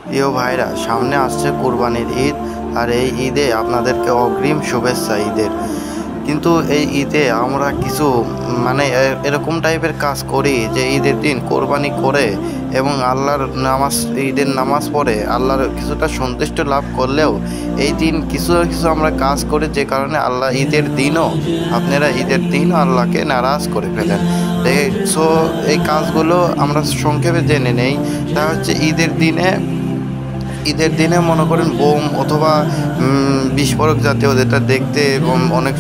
প্রিয় ভাইরা, সামনে আসছে কোরবানির ঈদ। আর এই ঈদে আপনাদেরকে অগ্রিম শুভেচ্ছা ঈদের। কিন্তু এই ঈদে আমরা কিছু মানে এরকম টাইপের কাজ করি যে ঈদের দিন কোরবানি করে এবং আল্লাহর নামাজ, ঈদের নামাজ পড়ে আল্লাহর কিছুটা সন্তুষ্ট লাভ করলেও এই দিন কিছু কিছু আমরা কাজ করি যে কারণে আল্লাহ ঈদের দিনও আল্লাহকে নারাজ করে ফেলেন। সো এই কাজগুলো আমরা সংক্ষেপে জেনে নেই। তা হচ্ছে ঈদের দিনে মনে করেন বোম অথবা বিস্ফোরক জাতীয়, যেটা দেখতে অনেক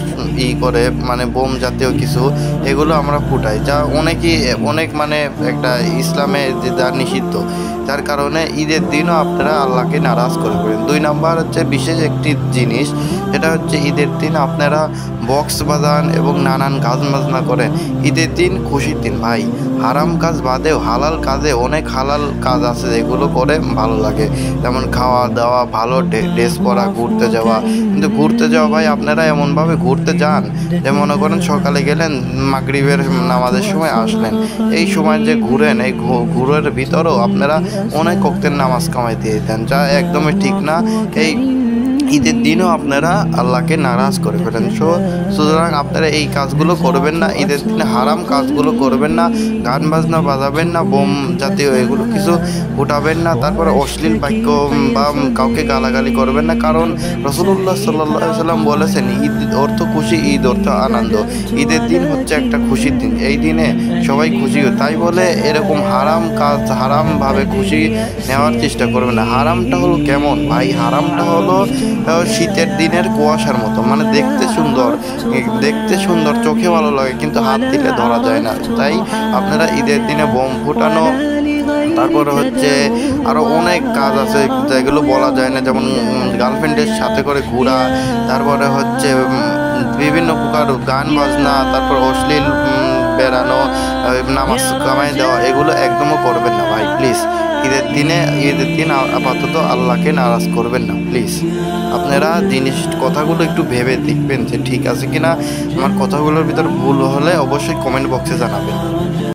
করে, মানে বোম জাতীয় কিছু, এগুলো আমরা ফুটাই, যা অনেক মানে একটা ইসলামে যে যা নিষিদ্ধ। যার কারণে ঈদের দিনও আপনারা আল্লাহকে নারাজ করে ফেলেন। 2 নাম্বার হচ্ছে বিশেষ একটি জিনিস, সেটা হচ্ছে ঈদের দিন আপনারা বক্স বাজান এবং নানান গান বাজনা করেন। ঈদের দিন খুশির দিন ভাই। হারাম কাজ বাদেও হালাল কাজে অনেক হালাল কাজ আছে যেগুলো করে ভালো লাগে, যেমন খাওয়া দাওয়া, ভালো ড্রেস পরা, ঘুরতে যাওয়া। কিন্তু ঘুরতে যাওয়া ভাই আপনারা এমনভাবে ঘুরতে যান যে মনে করেন সকালে গেলেন, মাগরিবের নামাজের সময় আসলেন। এই সময় যে ঘুরেন, এই ঘুরের ভিতরেও আপনারা অনেক ওয়াক্তের নামাজ কামাই দিয়ে দেন, যা একদমই ঠিক না। এই ঈদের দিনও আপনারা আল্লাহকে নারাজ করে ফেলেন। সুতরাং আপনারা এই কাজগুলো করবেন না। ঈদের দিনে হারাম কাজগুলো করবেন না। গান বাজনা বাজাবেন না, বোম জাতীয় এগুলো কিছু ফুটাবেন না। তারপরে অশ্লীল বাক্য বা কাউকে গালাগালি করবেন না, কারণ রাসূলুল্লাহ সাল্লাল্লাহু আলাইহি ওয়াসাল্লাম বলেছেন ঈদ অর্থ খুশি, ঈদ অর্থ আনন্দ। ঈদের দিন হচ্ছে একটা খুশির দিন, এই দিনে সবাই খুশি হয়। তাই বলে এরকম হারাম কাজ, হারামভাবে খুশি নেওয়ার চেষ্টা করবেন না। হারামটা হলো কেমন ভাই? হারামটা হলো শীতের দিনের কুয়াশার মতো, মানে দেখতে সুন্দর, চোখে ভালো লাগে, কিন্তু হাত দিলে ধরা যায় না। তাই আপনারা ঈদের দিনে বোম ফুটানো, তারপরে হচ্ছে আরও অনেক কাজ আছে যেগুলো বলা যায় না, যেমন গার্লফ্রেন্ডের সাথে করে ঘোরা, তারপরে হচ্ছে বিভিন্ন প্রকার গান বাজনা, তারপর অশ্লীল বেড়ানো, নামাজ কামাই দেওয়া, এগুলো একদমও করবেন না ভাই প্লিজ। ঈদের দিন আপাতত আল্লাহকে নারাজ করবেন না প্লিজ। আপনারা কথাগুলো একটু ভেবে দেখবেন যে ঠিক আছে কিনা। আমার কথাগুলোর ভিতর ভুল হলে অবশ্যই কমেন্ট বক্সে জানাবেন।